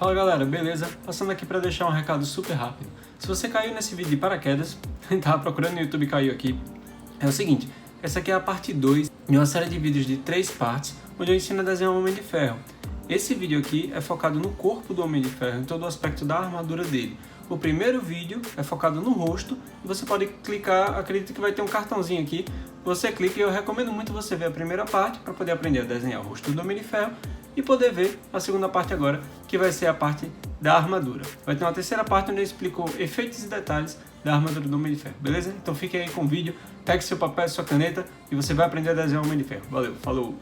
Fala galera, beleza? Passando aqui para deixar um recado super rápido. Se você caiu nesse vídeo de paraquedas, tava procurando no YouTube e caiu aqui, é o seguinte, essa aqui é a parte 2 de uma série de vídeos de 3 partes, onde eu ensino a desenhar um Homem de Ferro. Esse vídeo aqui é focado no corpo do Homem de Ferro, em todo o aspecto da armadura dele. O primeiro vídeo é focado no rosto, e você pode clicar, acredito que vai ter um cartãozinho aqui, você clica e eu recomendo muito você ver a primeira parte para poder aprender a desenhar o rosto do Homem de Ferro e poder ver a segunda parte agora, que vai ser a parte da armadura. Vai ter uma terceira parte onde eu explico efeitos e detalhes da armadura do Homem de Ferro, beleza? Então fique aí com o vídeo, pegue seu papel e sua caneta e você vai aprender a desenhar o Homem de Ferro. Valeu, falou!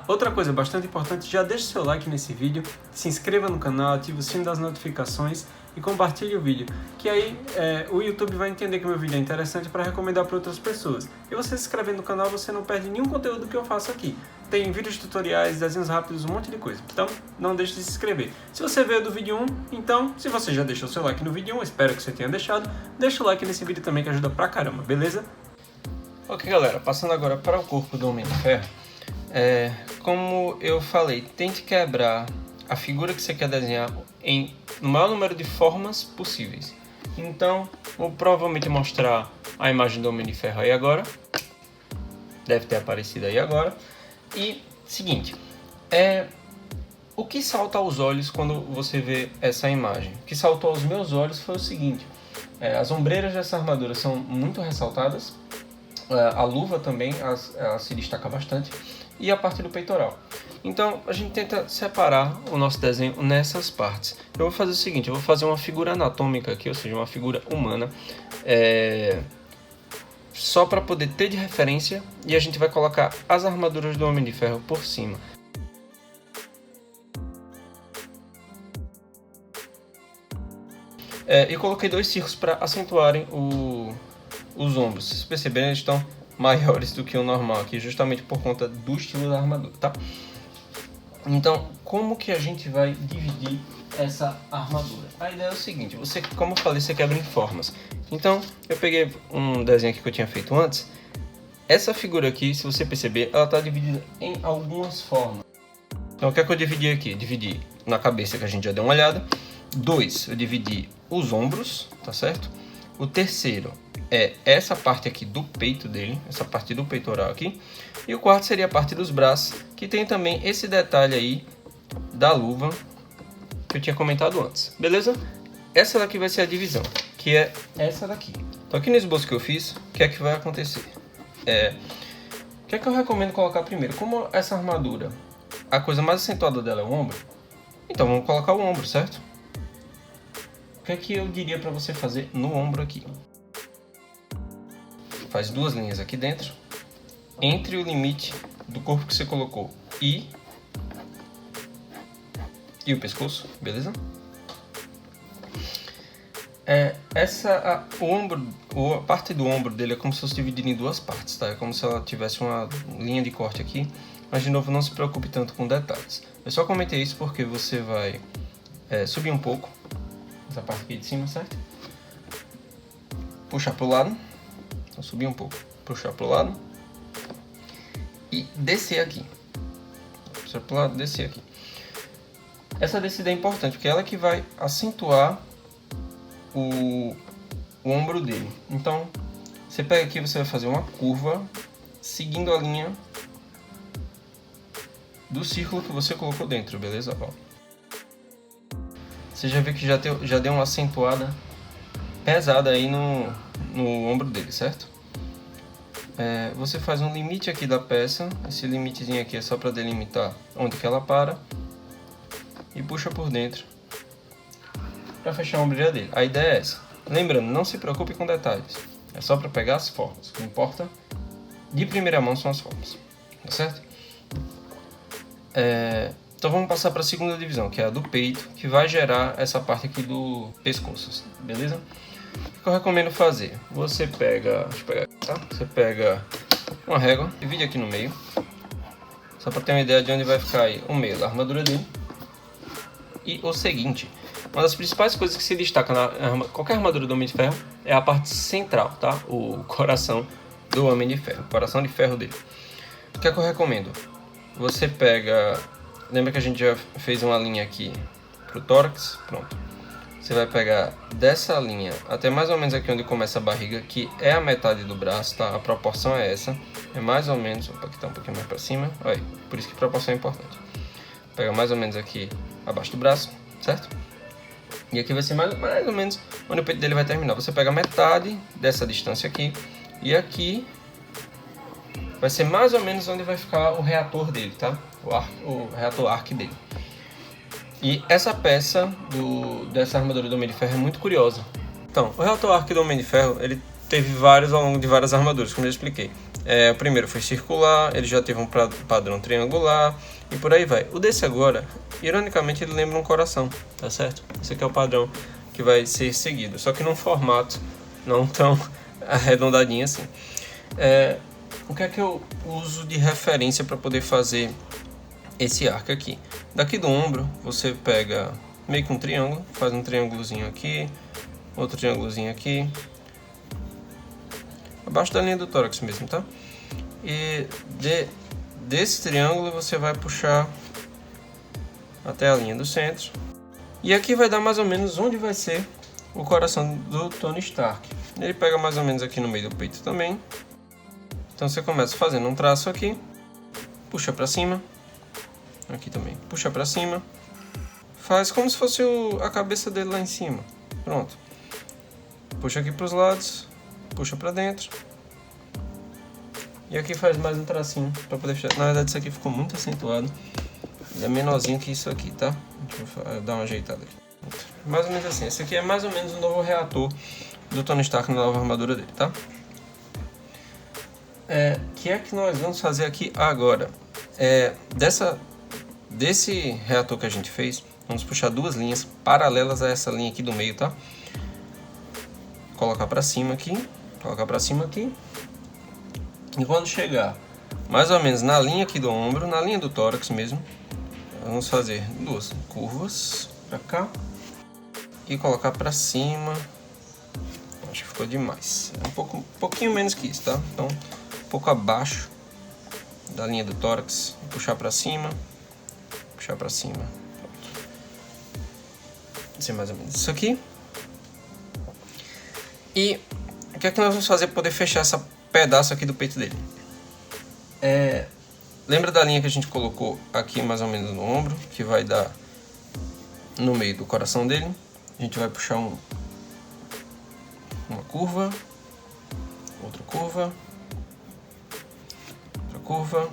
Outra coisa bastante importante, já deixa o seu like nesse vídeo, se inscreva no canal, ative o sino das notificações e compartilhe o vídeo, que aí o YouTube vai entender que meu vídeo é interessante para recomendar para outras pessoas. E você se inscrevendo no canal, você não perde nenhum conteúdo que eu faço aqui. Tem vídeos tutoriais, desenhos rápidos, um monte de coisa. Então, não deixe de se inscrever. Se você veio do vídeo 1, então, se você já deixou seu like no vídeo 1, espero que você tenha deixado, deixa o like nesse vídeo também que ajuda pra caramba, beleza? Ok galera, passando agora para o corpo do Homem de Ferro. Como eu falei, tente quebrar a figura que você quer desenhar no maior número de formas possíveis. Então, vou provavelmente mostrar a imagem do Homem de Ferro aí agora. Deve ter aparecido aí agora. E, seguinte, o que salta aos olhos quando você vê essa imagem? O que saltou aos meus olhos foi o seguinte. As ombreiras dessa armadura são muito ressaltadas. A luva também ela se destaca bastante. E a parte do peitoral. Então a gente tenta separar o nosso desenho nessas partes. Eu vou fazer o seguinte, eu vou fazer uma figura anatômica aqui, ou seja, uma figura humana, só para poder ter de referência, e a gente vai colocar as armaduras do Homem de Ferro por cima. E coloquei 2 círculos para acentuarem os ombros. Se vocês perceberem, eles estão maiores do que o normal aqui, justamente por conta do estilo da armadura, tá? Então, como que a gente vai dividir essa armadura? A ideia é o seguinte, como eu falei, você quebra em formas. Então, eu peguei um desenho aqui que eu tinha feito antes. Essa figura aqui, se você perceber, ela está dividida em algumas formas. Então, o que é que eu dividi aqui? Dividi na cabeça, que a gente já deu uma olhada. 2, eu dividi os ombros, tá certo? O terceiro é essa parte aqui do peito dele, essa parte do peitoral aqui. E o quarto seria a parte dos braços, que tem também esse detalhe aí da luva que eu tinha comentado antes, beleza? Essa daqui vai ser a divisão, que é essa daqui. Então aqui no esboço que eu fiz, o que é que vai acontecer? O que é que eu recomendo colocar primeiro? Como essa armadura, a coisa mais acentuada dela é o ombro, então vamos colocar o ombro, certo? O que é que eu diria para você fazer no ombro aqui? Faz 2 linhas aqui dentro, entre o limite do corpo que você colocou e o pescoço, beleza? A parte do ombro dele é como se fosse dividido em 2 partes, tá? É como se ela tivesse uma linha de corte aqui, mas de novo não se preocupe tanto com detalhes. Eu só comentei isso porque você vai subir um pouco, essa parte aqui de cima, certo? Puxar para o lado. Então, subir um pouco, puxar para o lado e descer aqui. Puxar para o lado, descer aqui. Essa descida é importante porque ela que vai acentuar o ombro dele. Então, você pega aqui, você vai fazer uma curva seguindo a linha do círculo que você colocou dentro, beleza? Ó. Você já vê que já deu uma acentuada pesada aí no ombro dele, certo? Você faz um limite aqui da peça, esse limitezinho aqui é só para delimitar onde que ela para e puxa por dentro para fechar a ombreira dele. A ideia é essa. Lembrando, não se preocupe com detalhes, é só para pegar as formas. O que importa de primeira mão são as formas, tá certo? Então vamos passar para a segunda divisão, que é a do peito, que vai gerar essa parte aqui do pescoço, beleza? O que eu recomendo fazer? Você pega, deixa eu pegar aqui, tá? Você pega uma régua, divide aqui no meio, só para ter uma ideia de onde vai ficar aí o meio da armadura dele. E o seguinte, uma das principais coisas que se destaca na qualquer armadura do Homem de Ferro é a parte central, tá? O coração do Homem de Ferro, o coração de ferro dele. O que é que eu recomendo? Você pega, lembra que a gente já fez uma linha aqui pro tórax, pronto. Você vai pegar dessa linha até mais ou menos aqui onde começa a barriga, que é a metade do braço, tá? A proporção é essa, é mais ou menos, opa, aqui tá um pouquinho mais pra cima, olha aí, por isso que proporção é importante. Pega mais ou menos aqui abaixo do braço, certo? E aqui vai ser mais ou menos onde o peito dele vai terminar. Você pega metade dessa distância aqui, e aqui vai ser mais ou menos onde vai ficar o reator dele, tá? O reator arc dele. E essa peça dessa armadura do Homem de Ferro é muito curiosa. Então, o reator arc do Homem de Ferro, ele teve vários ao longo de várias armaduras, como eu já expliquei. O primeiro foi circular, ele já teve um padrão triangular e por aí vai. O desse agora, ironicamente, ele lembra um coração, tá certo? Esse aqui é o padrão que vai ser seguido, só que num formato não tão arredondadinho assim. O que é que eu uso de referência para poder fazer esse arco aqui? Daqui do ombro, você pega meio que um triângulo, faz um triângulozinho aqui, outro triângulozinho aqui, abaixo da linha do tórax mesmo, tá? E desse triângulo você vai puxar até a linha do centro. E aqui vai dar mais ou menos onde vai ser o coração do Tony Stark. Ele pega mais ou menos aqui no meio do peito também. Então você começa fazendo um traço aqui, puxa pra cima, aqui também, puxa pra cima, faz como se fosse a cabeça dele lá em cima, pronto. Puxa aqui pros lados, puxa pra dentro, e aqui faz mais um tracinho pra poder fechar. Na verdade isso aqui ficou muito acentuado, ele é menorzinho que isso aqui, tá? Deixa eu dar uma ajeitada aqui. Mais ou menos assim, esse aqui é mais ou menos o novo reator do Tony Stark na nova armadura dele, tá? Que é que nós vamos fazer aqui agora? Desse reator que a gente fez, vamos puxar duas linhas paralelas a essa linha aqui do meio, tá? Colocar pra cima aqui, colocar pra cima aqui. E quando chegar mais ou menos na linha aqui do ombro, na linha do tórax mesmo, vamos fazer duas curvas pra cá e colocar pra cima. Acho que ficou demais. É um pouquinho menos que isso, tá? Então, um pouco abaixo da linha do tórax, puxar pra cima, puxar pra cima. Pronto. Vai ser mais ou menos isso aqui. E o que é que nós vamos fazer para poder fechar esse pedaço aqui do peito dele? Lembra da linha que a gente colocou aqui mais ou menos no ombro, que vai dar no meio do coração dele? A gente vai puxar uma curva, outra curva, outra curva,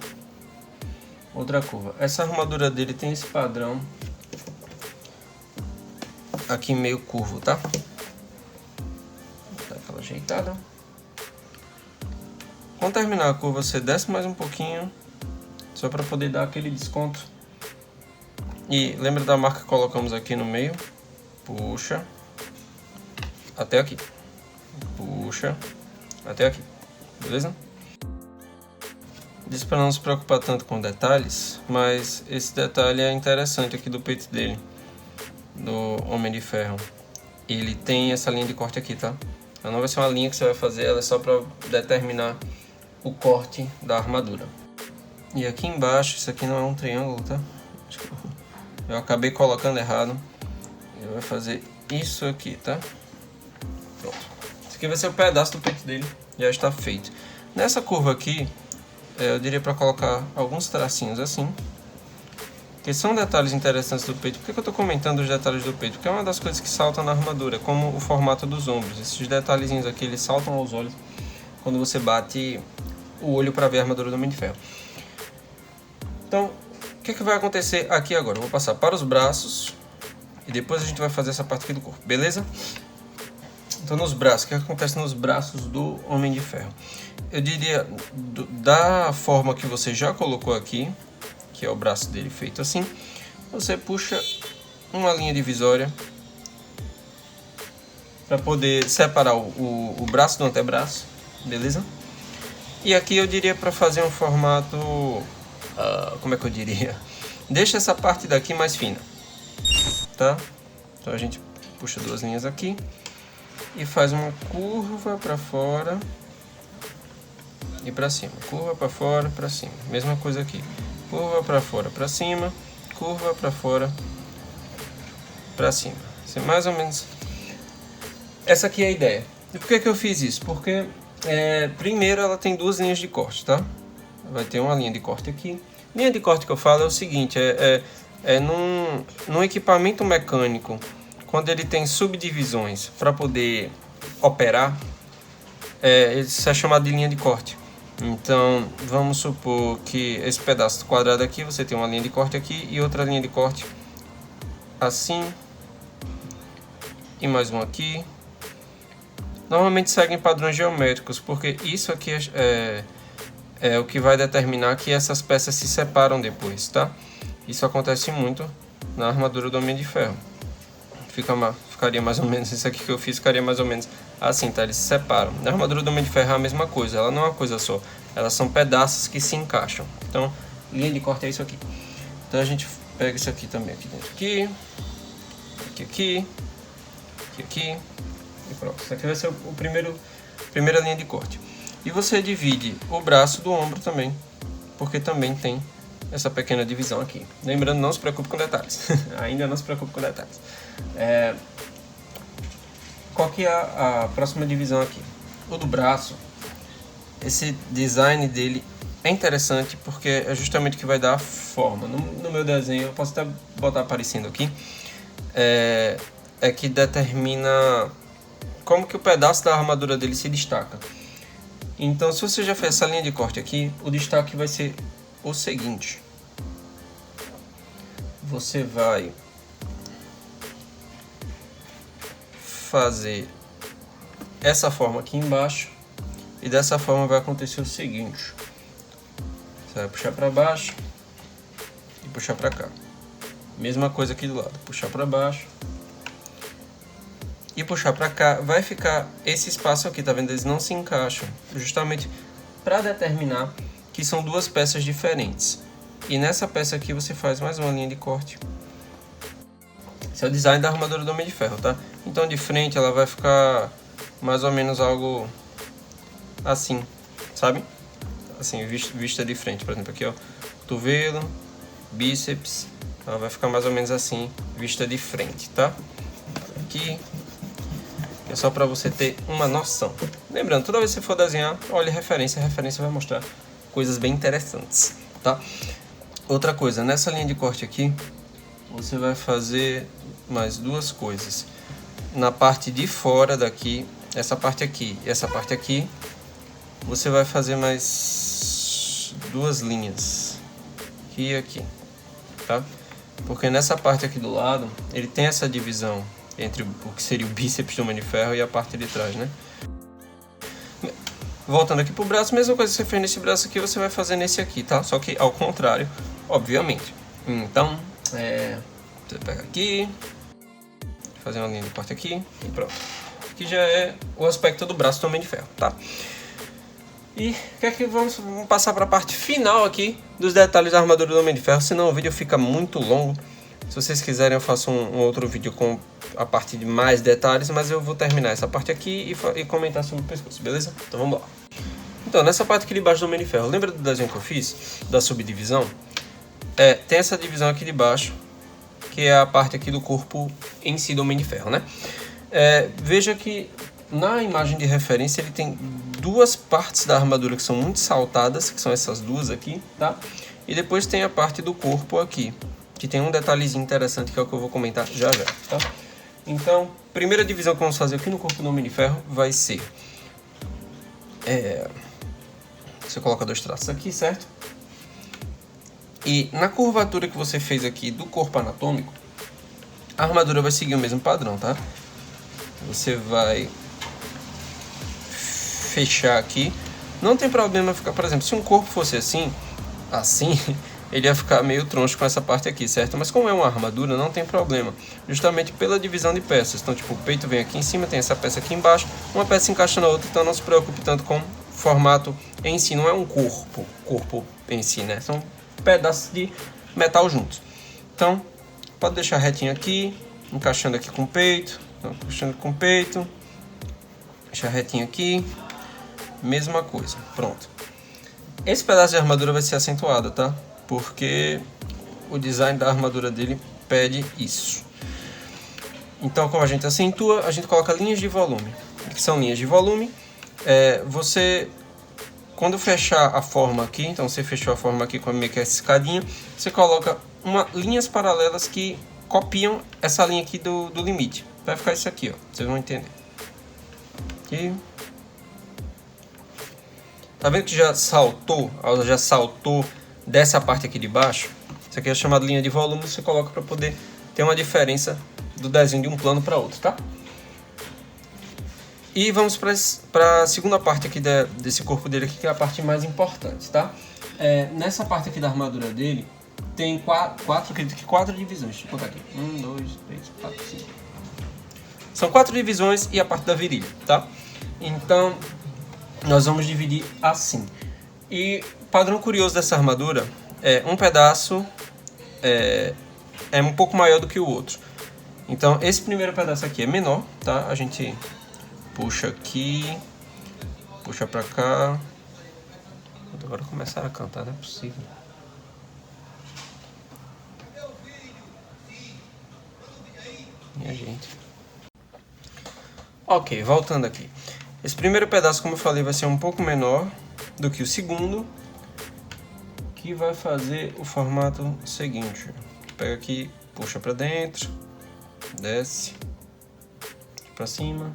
outra curva. Essa armadura dele tem esse padrão aqui meio curvo, tá? Vou dar aquela ajeitada. Quando terminar a curva, você desce mais um pouquinho, só para poder dar aquele desconto. E lembra da marca que colocamos aqui no meio? Puxa até aqui. Puxa até aqui, beleza? Diz para não se preocupar tanto com detalhes, mas esse detalhe é interessante aqui do peito dele, do Homem de Ferro. Ele tem essa linha de corte aqui, tá? Ela não vai ser uma linha que você vai fazer, ela é só para determinar o corte da armadura. E aqui embaixo, isso aqui não é um triângulo, tá? Eu acabei colocando errado. Ele vai fazer isso aqui, tá? Pronto. Isso aqui vai ser o pedaço do peito dele. Já está feito. Nessa curva aqui, eu diria para colocar alguns tracinhos assim, que são detalhes interessantes do peito. Por que eu estou comentando os detalhes do peito? Porque é uma das coisas que saltam na armadura, como o formato dos ombros. Esses detalhezinhos aqui, eles saltam aos olhos quando você bate o olho para ver a armadura do Homem de Ferro. Então, o que vai acontecer aqui agora? Eu vou passar para os braços e depois a gente vai fazer essa parte aqui do corpo, beleza? Então, nos braços, o que acontece nos braços do Homem de Ferro? Eu diria, da forma que você já colocou aqui, que é o braço dele feito assim, você puxa uma linha divisória para poder separar o braço do antebraço, beleza? E aqui eu diria para fazer um formato, como é que eu diria? Deixa essa parte daqui mais fina, tá? Então a gente puxa duas linhas aqui e faz uma curva para fora e para cima, curva para fora, para cima. Mesma coisa aqui, curva para fora, para cima, curva para fora, pra cima. Assim, mais ou menos. Essa aqui é a ideia. E por que eu fiz isso? Porque primeiro ela tem duas linhas de corte, tá? Vai ter uma linha de corte aqui. Linha de corte que eu falo é o seguinte, num equipamento mecânico, quando ele tem subdivisões para poder operar, isso é chamado de linha de corte. Então, vamos supor que esse pedaço quadrado aqui, você tem uma linha de corte aqui e outra linha de corte assim, e mais uma aqui. Normalmente seguem padrões geométricos, porque isso aqui é o que vai determinar que essas peças se separam depois, tá? Isso acontece muito na armadura do Homem de Ferro. Ficaria mais ou menos, isso aqui que eu fiz ficaria mais ou menos assim, tá? Eles se separam. Na armadura do Homem de Ferro é a mesma coisa, ela não é uma coisa só. Elas são pedaços que se encaixam. Então, linha de corte é isso aqui. Então a gente pega isso aqui também, aqui dentro, aqui, e pronto. Isso aqui vai ser o primeira linha de corte. E você divide o braço do ombro também, porque também tem essa pequena divisão aqui. Lembrando, não se preocupe com detalhes. Ainda não se preocupe com detalhes. Qual que é a próxima divisão aqui? O do braço. Esse design dele é interessante porque é justamente o que vai dar a forma. No meu desenho, eu posso até botar aparecendo aqui, é que determina como que o pedaço da armadura dele se destaca. Então, se você já fez essa linha de corte aqui, o destaque vai ser o seguinte. Você vai fazer essa forma aqui embaixo e dessa forma vai acontecer o seguinte. Você vai puxar para baixo e puxar para cá. Mesma coisa aqui do lado, puxar para baixo e puxar para cá, vai ficar esse espaço aqui, tá vendo? Eles não se encaixam, justamente para determinar que são duas peças diferentes. E nessa peça aqui você faz mais uma linha de corte. Esse é o design da armadura do Homem de Ferro, tá? Então de frente ela vai ficar mais ou menos algo assim, sabe? Assim, vista de frente, por exemplo, aqui ó, cotovelo, bíceps, ela vai ficar mais ou menos assim, vista de frente, tá? Aqui. É só para você ter uma noção. Lembrando, toda vez que você for desenhar, olhe referência. A referência vai mostrar coisas bem interessantes, tá? Outra coisa, nessa linha de corte aqui, você vai fazer mais duas coisas. Na parte de fora daqui, essa parte aqui e essa parte aqui, você vai fazer mais duas linhas. Aqui e aqui, tá? Porque nessa parte aqui do lado, ele tem essa divisão entre o que seria o bíceps do Homem de Ferro e a parte de trás, né? Voltando aqui pro braço, mesma coisa que você fez nesse braço aqui, você vai fazer nesse aqui, tá? Só que ao contrário, obviamente. Então, você pega aqui, fazer uma linha de corte aqui e pronto. Aqui já é o aspecto do braço do Homem de Ferro, tá? E vamos passar para a parte final aqui dos detalhes da armadura do Homem de Ferro, senão o vídeo fica muito longo. Se vocês quiserem eu faço um outro vídeo com a parte de mais detalhes, mas eu vou terminar essa parte aqui e comentar sobre o pescoço, beleza? Então vamos lá. Então, nessa parte aqui de baixo do Homem de Ferro, lembra do desenho que eu fiz? Da subdivisão? Tem essa divisão aqui de baixo, que é a parte aqui do corpo em si do Homem de Ferro, né? Veja que na imagem de referência ele tem duas partes da armadura que são muito saltadas, que são essas duas aqui, tá? E depois tem a parte do corpo aqui, que tem um detalhezinho interessante que é o que eu vou comentar já já, tá? Então, primeira divisão que vamos fazer aqui no corpo do Homem de Ferro vai ser... Você coloca dois traços aqui, certo? E na curvatura que você fez aqui do corpo anatômico, a armadura vai seguir o mesmo padrão, tá? Você vai fechar aqui. Não tem problema ficar, por exemplo, se um corpo fosse assim, ele ia ficar meio troncho com essa parte aqui, certo? Mas como é uma armadura, não tem problema. Justamente pela divisão de peças. Então, tipo, o peito vem aqui em cima, tem essa peça aqui embaixo, uma peça encaixa na outra, então não se preocupe tanto com o formato em si. Não é um corpo em si, né? São pedaços de metal juntos. Então, pode deixar retinho aqui, encaixando aqui com o peito, puxando com o peito, deixar retinho aqui, mesma coisa, pronto. Esse pedaço de armadura vai ser acentuado, tá? Porque o design da armadura dele pede isso. Então, como a gente acentua, a gente coloca linhas de volume. Que são linhas de volume. Quando fechar a forma aqui, então você fechou a forma aqui com meio que essa escadinha, você coloca linhas paralelas que copiam essa linha aqui do limite. Vai ficar isso aqui, ó. Vocês vão entender. Aqui. Tá vendo que já saltou dessa parte aqui de baixo? Isso aqui é chamado linha de volume, você coloca para poder ter uma diferença do desenho de um plano para outro, tá? E vamos para a segunda parte aqui desse corpo dele aqui, que é a parte mais importante, tá? Nessa parte aqui da armadura dele, tem quatro divisões. Deixa eu contar aqui. 1, 2, 3, 4, 5. São 4 divisões e a parte da virilha, tá? Então, nós vamos dividir assim. E padrão curioso dessa armadura um pedaço é um pouco maior do que o outro. Então, esse primeiro pedaço aqui é menor, tá? A gente puxa aqui, puxa pra cá. Agora começaram a cantar, não é possível. Minha gente. Ok, voltando aqui. Esse primeiro pedaço, como eu falei, vai ser um pouco menor do que o segundo, que vai fazer o formato seguinte. Pega aqui, puxa pra dentro, desce pra cima.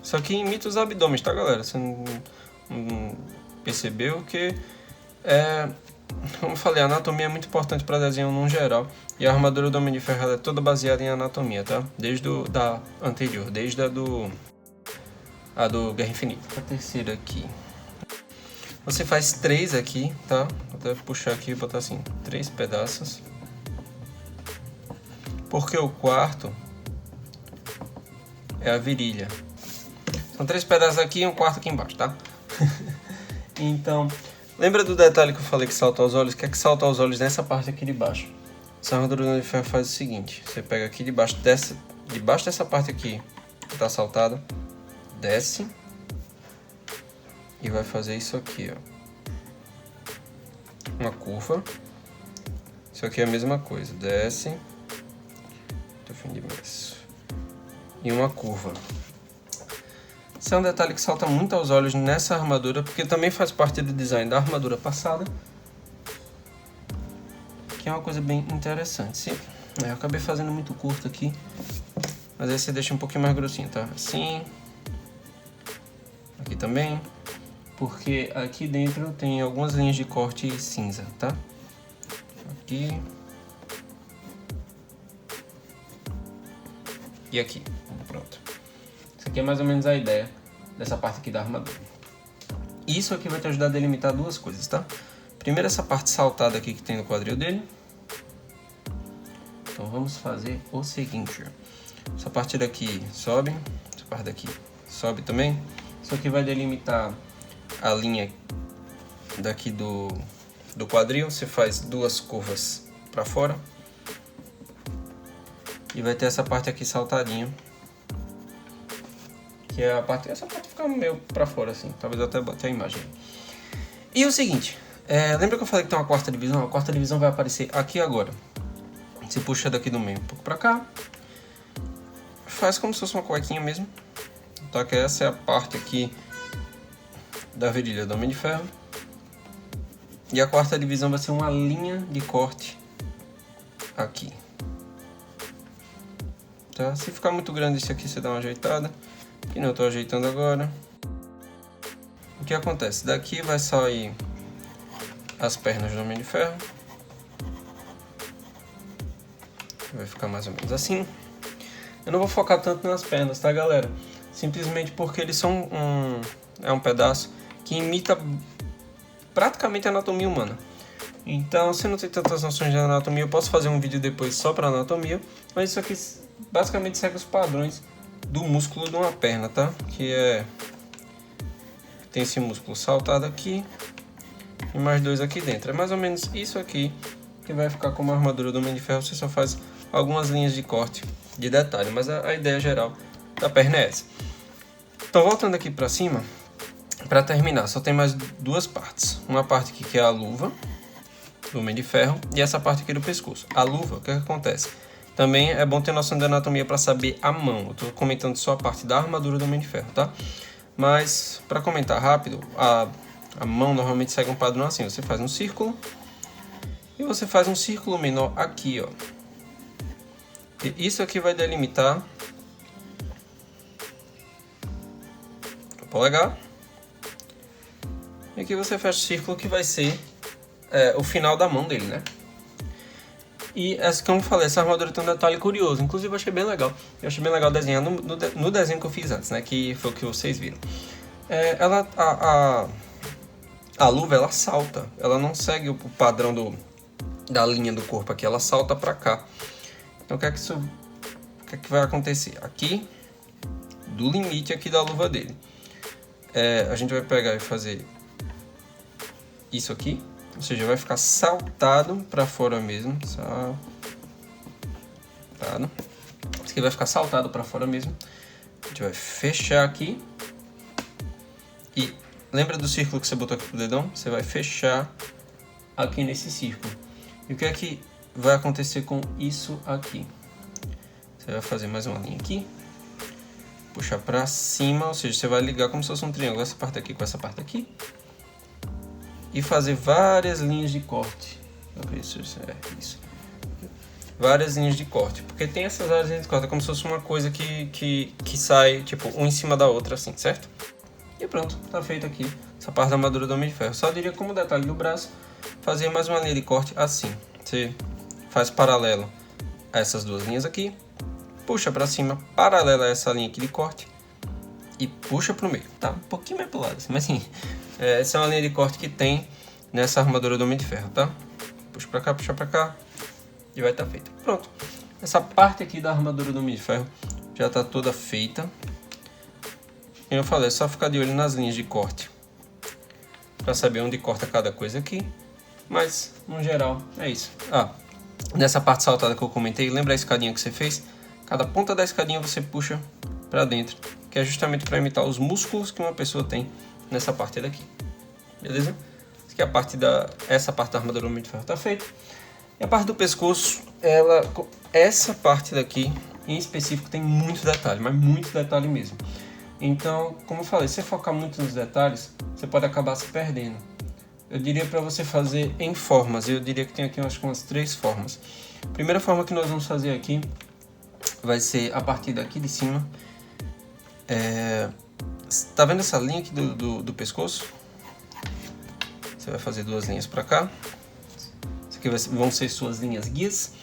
Isso aqui imita os abdômenes, tá, galera? Você não percebeu que como eu falei, a anatomia é muito importante para desenho no geral. E a armadura do Homem de Ferro é toda baseada em anatomia, tá? Desde da anterior, desde a do Guerra Infinita. A terceira aqui. Você faz 3 aqui, tá? Vou até puxar aqui e botar assim, 3 pedaços. Porque o quarto é a virilha. São 3 pedaços aqui e um quarto aqui embaixo, tá? Então, lembra do detalhe que eu falei que salta aos olhos? Que é que salta aos olhos nessa parte aqui de baixo. Essa armadura do Homem de Ferro faz o seguinte. Você pega aqui debaixo dessa parte aqui que tá saltada, desce e vai fazer isso aqui, ó. Uma curva. Isso aqui é a mesma coisa. Desce. Tô fim de mês. E uma curva. Esse é um detalhe que salta muito aos olhos nessa armadura, porque também faz parte do design da armadura passada, que é uma coisa bem interessante. Sim, eu acabei fazendo muito curto aqui, mas aí você deixa um pouquinho mais grossinho, tá? Assim, aqui também, porque aqui dentro tem algumas linhas de corte cinza, tá? Aqui e aqui, pronto. Isso aqui é mais ou menos a ideia dessa parte aqui da armadura. Isso aqui vai te ajudar a delimitar duas coisas, tá? Primeiro, essa parte saltada aqui que tem no quadril dele. Então vamos fazer o seguinte. Essa parte daqui sobe, essa parte daqui sobe também. Isso aqui vai delimitar a linha daqui do quadril. Você faz 2 curvas para fora. E vai ter essa parte aqui saltadinha. Que é essa parte fica meio pra fora assim, talvez eu até bote a imagem. E o seguinte, lembra que eu falei que tem uma quarta divisão? A quarta divisão vai aparecer aqui agora. Você puxa daqui do meio um pouco pra cá, faz como se fosse uma cuequinha mesmo. Tá, que essa é a parte aqui da virilha do Homem de Ferro. E a quarta divisão vai ser uma linha de corte aqui. Tá? Se ficar muito grande isso aqui, você dá uma ajeitada. Que não estou ajeitando agora. O que acontece? Daqui vai sair as pernas do Homem de Ferro. Vai ficar mais ou menos assim. Eu não vou focar tanto nas pernas, tá, galera? Simplesmente porque eles são um pedaço que imita praticamente a anatomia humana. Então, se não tem tantas noções de anatomia, eu posso fazer um vídeo depois só para anatomia. Mas isso aqui basicamente segue os padrões do músculo de uma perna, tá? Tem esse músculo saltado aqui e mais 2 aqui dentro. É mais ou menos isso aqui que vai ficar como a armadura do Homem de Ferro. Você só faz algumas linhas de corte de detalhe, mas a ideia geral da perna é essa. Então, voltando aqui pra cima, para terminar, só tem mais 2 partes. Uma parte aqui que é a luva, do Homem de Ferro e essa parte aqui do pescoço. A luva, o que acontece? Também é bom ter noção de anatomia para saber a mão. Eu estou comentando só a parte da armadura do Homem de Ferro, tá? Mas, para comentar rápido, a mão normalmente segue um padrão assim. Você faz um círculo e você faz um círculo menor aqui, ó. E isso aqui vai delimitar o polegar. E aqui você fecha o círculo que vai ser o final da mão dele, né? E essa, como eu falei, essa armadura tem um detalhe curioso. Inclusive eu achei bem legal. Eu achei bem legal desenhar no desenho que eu fiz antes, né? Que foi o que vocês viram. A luva, ela salta. Ela não segue o padrão da linha do corpo aqui. Ela salta pra cá. Então o que é que vai acontecer? Aqui, do limite aqui da luva dele. A gente vai pegar e fazer isso aqui. Ou seja, vai ficar saltado para fora mesmo. Saltado. Isso aqui vai ficar saltado para fora mesmo. A gente vai fechar aqui. E lembra do círculo que você botou aqui pro dedão? Você vai fechar aqui nesse círculo. E o que é que vai acontecer com isso aqui? Você vai fazer mais uma linha aqui. Puxar para cima, ou seja, você vai ligar como se fosse um triângulo. Essa parte aqui com essa parte aqui. E fazer várias linhas de corte. Isso. Várias linhas de corte. Porque tem essas várias linhas de corte. É como se fosse uma coisa que sai, tipo, um em cima da outra, assim, certo? E pronto, tá feito aqui. Essa parte da armadura do Homem de Ferro. Só diria como detalhe do braço, fazer mais uma linha de corte assim. Você faz paralelo a essas duas linhas aqui. Puxa pra cima, paralela a essa linha aqui de corte. E puxa pro meio. Tá um pouquinho mais pro lado, assim, mas assim... essa é uma linha de corte que tem nessa armadura do Homem de Ferro, tá? Puxa pra cá e vai estar feito. Pronto. Essa parte aqui da armadura do Homem de Ferro já está toda feita. Como eu falei, é só ficar de olho nas linhas de corte para saber onde corta cada coisa aqui. Mas, no geral, é isso. Nessa parte saltada que eu comentei, lembra a escadinha que você fez? Cada ponta da escadinha você puxa para dentro, que é justamente para imitar os músculos que uma pessoa tem nessa parte daqui, beleza? Essa parte da armadura do Homem de Ferro tá feita. E a parte do pescoço, essa parte daqui em específico tem muito detalhe, mas muito detalhe mesmo. Então, como eu falei, se você focar muito nos detalhes, você pode acabar se perdendo. Eu diria para você fazer em formas. Eu diria que tem aqui umas 3 formas. A primeira forma que nós vamos fazer aqui vai ser a partir daqui de cima. Tá vendo essa linha aqui do pescoço? Você vai fazer 2 linhas para cá. Isso aqui vão ser suas linhas guias.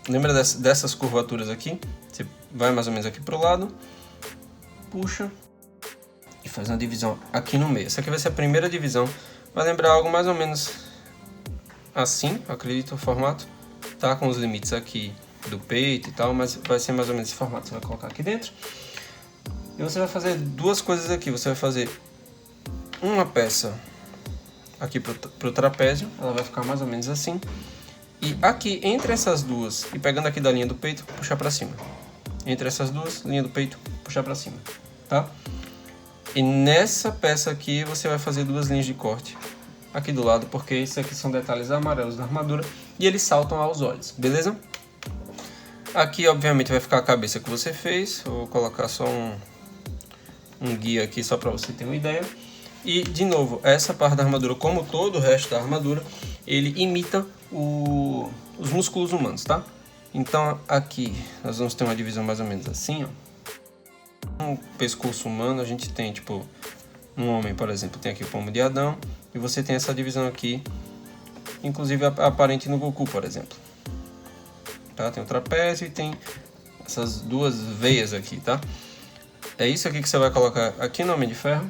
Lembra dessas curvaturas aqui? Você vai mais ou menos aqui pro lado, puxa e faz uma divisão aqui no meio. Essa aqui vai ser a primeira divisão. Vai lembrar algo mais ou menos assim, acredito, o formato. Tá com os limites aqui do peito e tal, mas vai ser mais ou menos esse formato. Você vai colocar aqui dentro. E você vai fazer 2 coisas aqui. Você vai fazer uma peça aqui pro trapézio. Ela vai ficar mais ou menos assim. E aqui, entre essas duas, e pegando aqui da linha do peito, puxar pra cima. Entre essas duas, linha do peito, puxar pra cima, tá? E nessa peça aqui, você vai fazer 2 linhas de corte aqui do lado, porque esses aqui são detalhes amarelos da armadura e eles saltam aos olhos, beleza? Aqui, obviamente, vai ficar a cabeça que você fez. Eu vou colocar só um guia aqui, só pra você ter uma ideia. E, de novo, essa parte da armadura, como todo o resto da armadura, ele imita os músculos humanos, tá? Então, aqui nós vamos ter uma divisão mais ou menos assim, ó. No pescoço humano, a gente tem, tipo, um homem, por exemplo, tem aqui o pomo de Adão. E você tem essa divisão aqui, inclusive aparente no Goku, por exemplo. Tá? Tem o trapézio e tem essas 2 veias aqui, tá? É isso aqui que você vai colocar aqui no Homem de Ferro.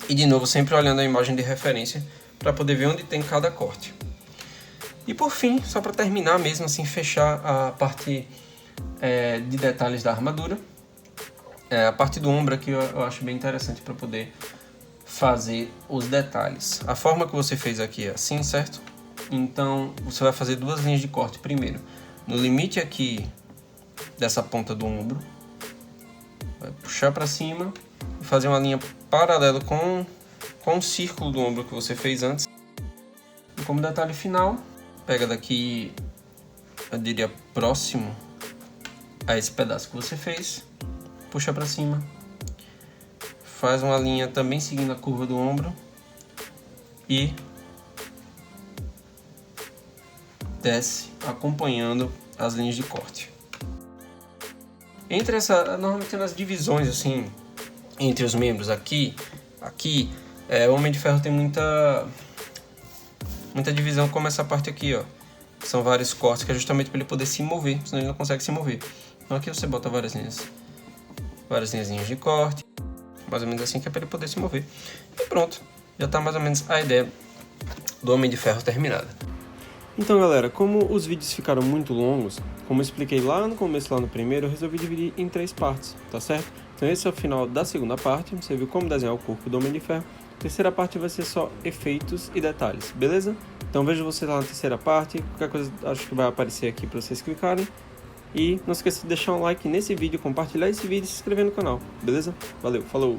E de novo, sempre olhando a imagem de referência para poder ver onde tem cada corte. E por fim, só para terminar mesmo assim, fechar a parte de detalhes da armadura. A parte do ombro aqui eu acho bem interessante para poder fazer os detalhes. A forma que você fez aqui é assim, certo? Então você vai fazer 2 linhas de corte primeiro. No limite aqui dessa ponta do ombro, vai puxar para cima e fazer uma linha paralela com o círculo do ombro que você fez antes. como detalhe final, pega daqui, eu diria próximo a esse pedaço que você fez, puxa para cima, faz uma linha também seguindo a curva do ombro e desce acompanhando as linhas de corte. Normalmente nas divisões assim, entre os membros aqui, o Homem de Ferro tem muita divisão como essa parte aqui, ó. São vários cortes que é justamente para ele poder se mover, senão ele não consegue se mover. Então aqui você bota várias linhas de corte, mais ou menos assim, que é para ele poder se mover. E pronto, já está mais ou menos a ideia do Homem de Ferro terminada. Então galera, como os vídeos ficaram muito longos, como eu expliquei lá no começo, lá no primeiro, eu resolvi dividir em 3 partes, tá certo? Então esse é o final da segunda parte, você viu como desenhar o corpo do Homem de Ferro. A terceira parte vai ser só efeitos e detalhes, beleza? Então vejo vocês lá na terceira parte, qualquer coisa acho que vai aparecer aqui para vocês clicarem. E não esqueça de deixar um like nesse vídeo, compartilhar esse vídeo e se inscrever no canal, beleza? Valeu, falou!